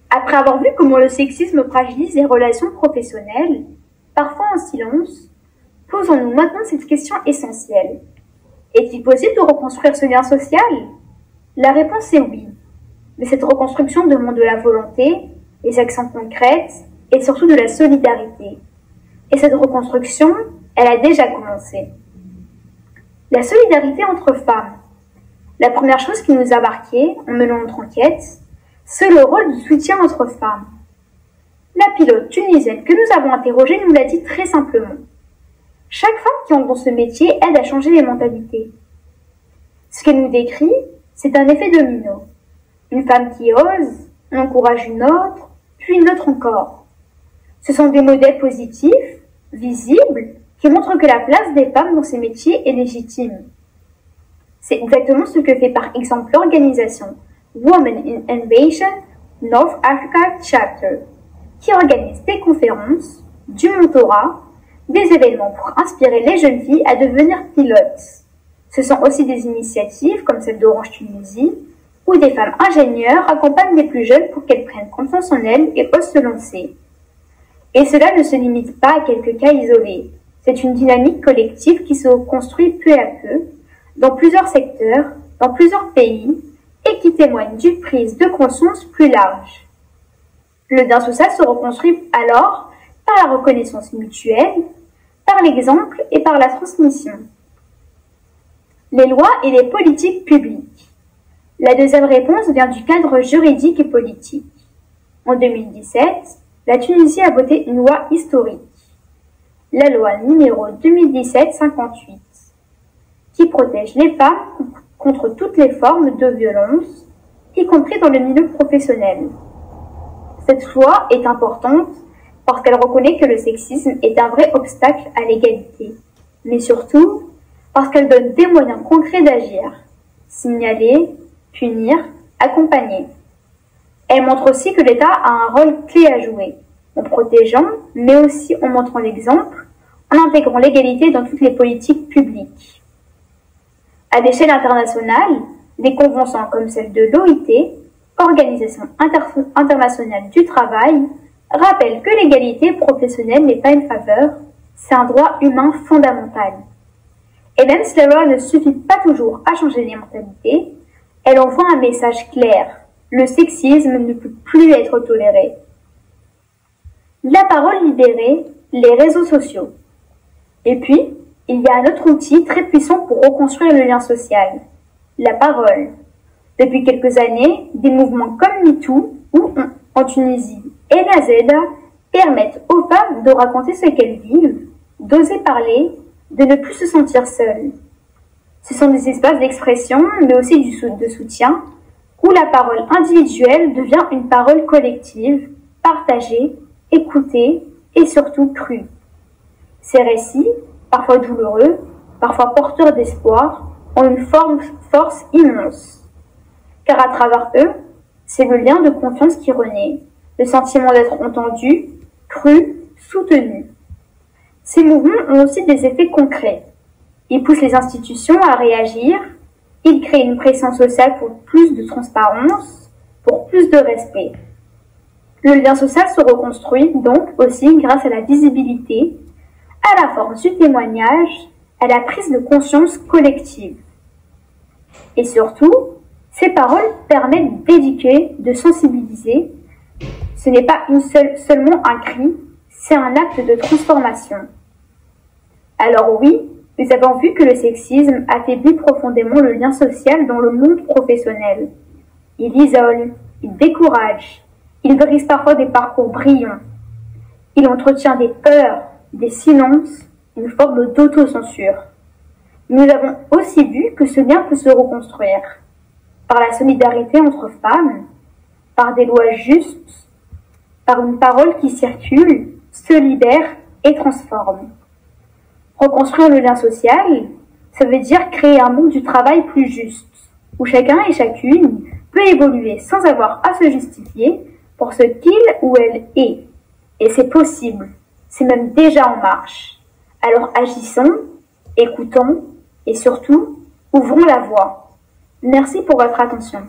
Après avoir vu comment le sexisme fragilise les relations professionnelles, parfois en silence, posons-nous maintenant cette question essentielle. Est-il possible de reconstruire ce lien social? La réponse est oui. Mais cette reconstruction demande de la volonté, des actions concrètes et surtout de la solidarité. Et cette reconstruction, elle a déjà commencé. La solidarité entre femmes. La première chose qui nous a marqué en menant notre enquête, c'est le rôle du soutien entre femmes. La pilote tunisienne que nous avons interrogée nous l'a dit très simplement. Chaque femme qui entre dans ce métier aide à changer les mentalités. Ce qu'elle nous décrit, c'est un effet domino. Une femme qui ose, on encourage une autre, puis une autre encore. Ce sont des modèles positifs, visibles, qui montrent que la place des femmes dans ces métiers est légitime. C'est exactement ce que fait par exemple l'organisation Women in Innovation North Africa Chapter, qui organise des conférences, du mentorat, des événements pour inspirer les jeunes filles à devenir pilotes. Ce sont aussi des initiatives comme celle d'Orange Tunisie, où des femmes ingénieures accompagnent les plus jeunes pour qu'elles prennent confiance en elles et osent se lancer. Et cela ne se limite pas à quelques cas isolés. C'est une dynamique collective qui se construit peu à peu, dans plusieurs secteurs, dans plusieurs pays, et qui témoigne d'une prise de conscience plus large. Le lien social se reconstruit alors par la reconnaissance mutuelle, par l'exemple et par la transmission. Les lois et les politiques publiques. La deuxième réponse vient du cadre juridique et politique. En 2017, la Tunisie a voté une loi historique, la loi numéro 2017-58, qui protège les femmes contre toutes les formes de violence, y compris dans le milieu professionnel. Cette loi est importante parce qu'elle reconnaît que le sexisme est un vrai obstacle à l'égalité, mais surtout parce qu'elle donne des moyens concrets d'agir, signaler, punir, accompagner. Elle montre aussi que l'État a un rôle clé à jouer, en protégeant, mais aussi en montrant l'exemple, en intégrant l'égalité dans toutes les politiques publiques. À l'échelle internationale, des conventions comme celle de l'OIT, Organisation internationale du travail, rappellent que l'égalité professionnelle n'est pas une faveur, c'est un droit humain fondamental. Et même si la loi ne suffit pas toujours à changer les mentalités, elle envoie un message clair. Le sexisme ne peut plus être toléré. La parole libérée, les réseaux sociaux. Et puis, il y a un autre outil très puissant pour reconstruire le lien social, la parole. Depuis quelques années, des mouvements comme MeToo ou en Tunisie et la ZEDA permettent aux femmes de raconter ce qu'elles vivent, d'oser parler, de ne plus se sentir seules. Ce sont des espaces d'expression, mais aussi de soutien, où la parole individuelle devient une parole collective, partagée, écoutée et surtout crue. Ces récits, parfois douloureux, parfois porteurs d'espoir, ont une force immense. Car à travers eux, c'est le lien de confiance qui renaît, le sentiment d'être entendu, cru, soutenu. Ces mouvements ont aussi des effets concrets. Ils poussent les institutions à réagir, ils créent une pression sociale pour plus de transparence, pour plus de respect. Le lien social se reconstruit donc aussi grâce à la visibilité, à la force du témoignage, à la prise de conscience collective. Et surtout, ces paroles permettent d'éduquer, de sensibiliser. Ce n'est pas seulement un cri, c'est un acte de transformation. Alors oui, nous avons vu que le sexisme affaiblit profondément le lien social dans le monde professionnel. Il isole, il décourage, il brise parfois des parcours brillants. Il entretient des peurs, des silences, une forme d'autocensure. Nous avons aussi vu que ce lien peut se reconstruire par la solidarité entre femmes, par des lois justes, par une parole qui circule, se libère et transforme. Reconstruire le lien social, ça veut dire créer un monde du travail plus juste, où chacun et chacune peut évoluer sans avoir à se justifier pour ce qu'il ou elle est. Et c'est possible, c'est même déjà en marche. Alors agissons, écoutons et surtout, ouvrons la voie. Merci pour votre attention.